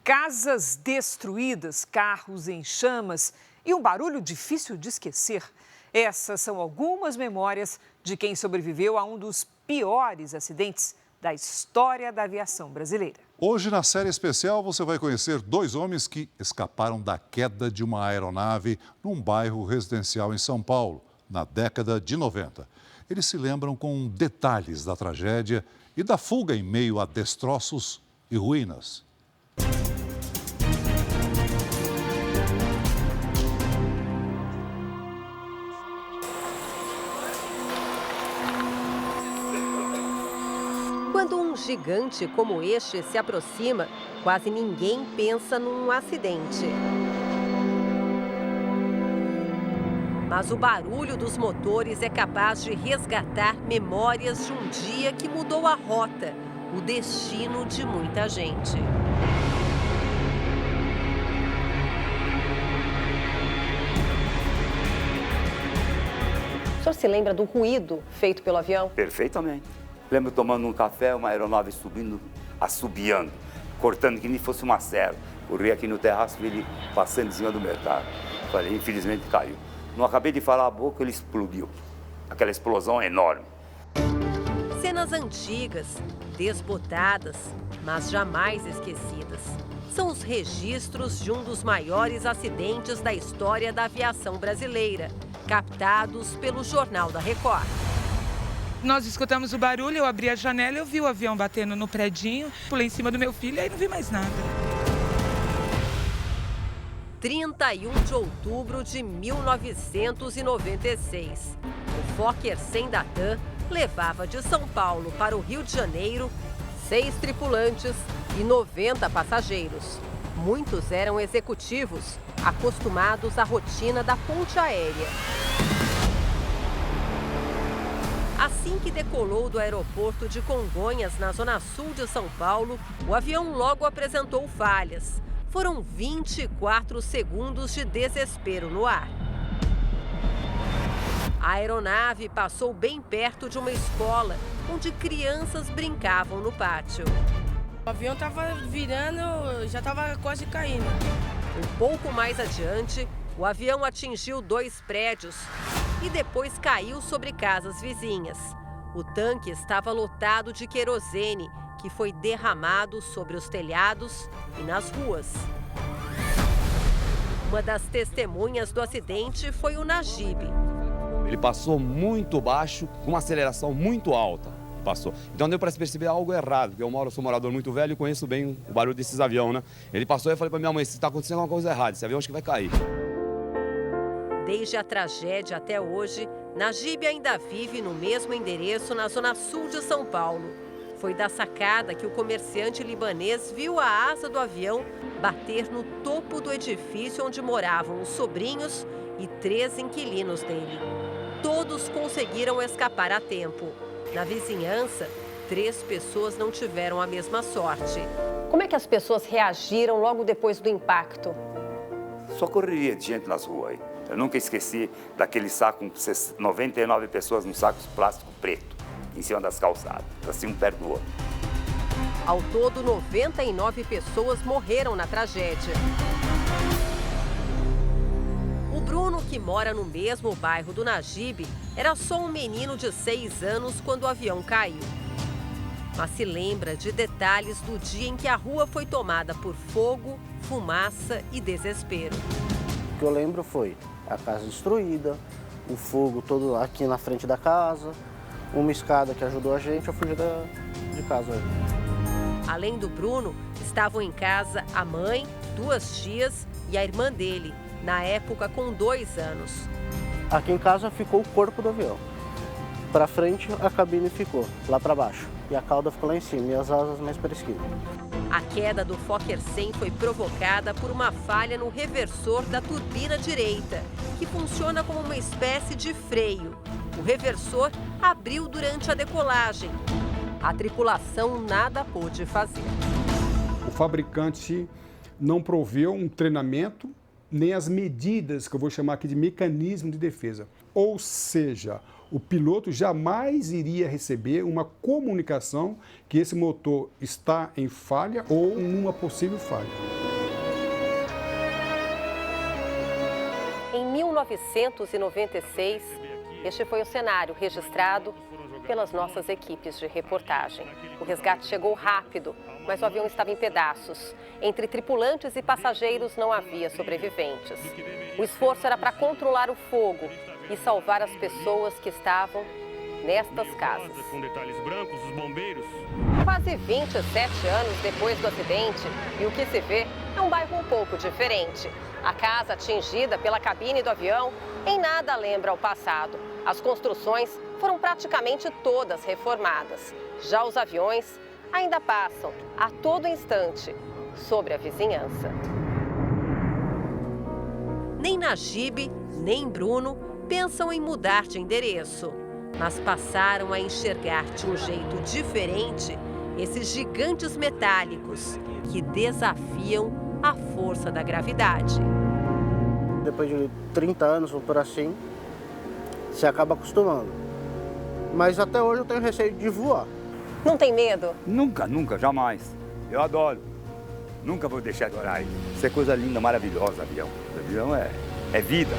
Casas destruídas, carros em chamas e um barulho difícil de esquecer. Essas são algumas memórias de quem sobreviveu a um dos piores acidentes da história da aviação brasileira. Hoje, na série especial, você vai conhecer dois homens que escaparam da queda de uma aeronave num bairro residencial em São Paulo, na década de 90. Eles se lembram com detalhes da tragédia e da fuga em meio a destroços e ruínas. Quando um gigante como este se aproxima, quase ninguém pensa num acidente. Mas o barulho dos motores é capaz de resgatar memórias de um dia que mudou a rota, o destino de muita gente. O senhor se lembra do ruído feito pelo avião? Perfeitamente. Lembro tomando um café, uma aeronave subindo, assobiando, cortando que nem fosse uma serra. Corri aqui no terraço, vi ele passando em cima do mercado. Falei, infelizmente caiu. Não acabei de falar a boca, ele explodiu. Aquela explosão enorme. Cenas antigas, desbotadas, mas jamais esquecidas. São os registros de um dos maiores acidentes da história da aviação brasileira, captados pelo Jornal da Record. Nós escutamos o barulho, eu abri a janela, eu vi o avião batendo no predinho, pulei em cima do meu filho e aí não vi mais nada. 31 de outubro de 1996. O Fokker 100 da TAM levava de São Paulo para o Rio de Janeiro 6 tripulantes e 90 passageiros. Muitos eram executivos, acostumados à rotina da ponte aérea. Assim que decolou do aeroporto de Congonhas, na zona sul de São Paulo, o avião logo apresentou falhas. Foram 24 segundos de desespero no ar. A aeronave passou bem perto de uma escola, onde crianças brincavam no pátio. O avião estava virando, já estava quase caindo. Um pouco mais adiante, o avião atingiu 2 prédios e depois caiu sobre casas vizinhas. O tanque estava lotado de querosene, que foi derramado sobre os telhados e nas ruas. Uma das testemunhas do acidente foi o Najib. Ele passou muito baixo, com uma aceleração muito alta. Passou. Então deu para se perceber algo errado, porque eu sou morador muito velho e conheço bem o barulho desses aviões, né? Ele passou e eu falei para minha mãe, se está acontecendo alguma coisa errada, esse avião acho que vai cair. Desde a tragédia até hoje, Najib ainda vive no mesmo endereço na zona sul de São Paulo. Foi da sacada que o comerciante libanês viu a asa do avião bater no topo do edifício onde moravam os sobrinhos e 3 inquilinos dele. Todos conseguiram escapar a tempo. Na vizinhança, 3 pessoas não tiveram a mesma sorte. Como é que as pessoas reagiram logo depois do impacto? Só correria de gente nas ruas aí. Eu nunca esqueci daquele saco com 99 pessoas num saco de plástico preto, em cima das calçadas, assim um perto do outro. Ao todo, 99 pessoas morreram na tragédia. O Bruno, que mora no mesmo bairro do Najib, era só um menino de 6 anos quando o avião caiu. Mas se lembra de detalhes do dia em que a rua foi tomada por fogo, fumaça e desespero. O que eu lembro foi a casa destruída, o fogo todo aqui na frente da casa, uma escada que ajudou a gente a fugir de casa. Além do Bruno, estavam em casa a mãe, 2 tias e a irmã dele, na época com 2 anos. Aqui em casa ficou o corpo do avião. Para frente, a cabine ficou, lá para baixo. E a cauda ficou lá em cima, e as asas mais para a esquerda. A queda do Fokker 100 foi provocada por uma falha no reversor da turbina direita, que funciona como uma espécie de freio. O reversor abriu durante a decolagem. A tripulação nada pôde fazer. O fabricante não proveu um treinamento, nem as medidas que eu vou chamar aqui de mecanismo de defesa. Ou seja, o piloto jamais iria receber uma comunicação que esse motor está em falha ou em uma possível falha. Em 1996, este foi o cenário registrado pelas nossas equipes de reportagem. O resgate chegou rápido, mas o avião estava em pedaços. Entre tripulantes e passageiros não havia sobreviventes. O esforço era para controlar o fogo e salvar as pessoas que estavam nestas casas. Com detalhes brancos, os bombeiros. Quase 27 anos depois do acidente, e o que se vê é um bairro um pouco diferente. A casa atingida pela cabine do avião em nada lembra o passado. As construções foram praticamente todas reformadas. Já os aviões ainda passam a todo instante sobre a vizinhança. Nem Najib, nem Bruno pensam em mudar de endereço, mas passaram a enxergar de um jeito diferente esses gigantes metálicos que desafiam a força da gravidade. Depois de 30 anos, por assim, você acaba acostumando. Mas até hoje eu tenho receio de voar. Não tem medo? Nunca, nunca, jamais. Eu adoro. Nunca vou deixar de adorar ele. Isso é coisa linda, maravilhosa, avião. O avião é vida.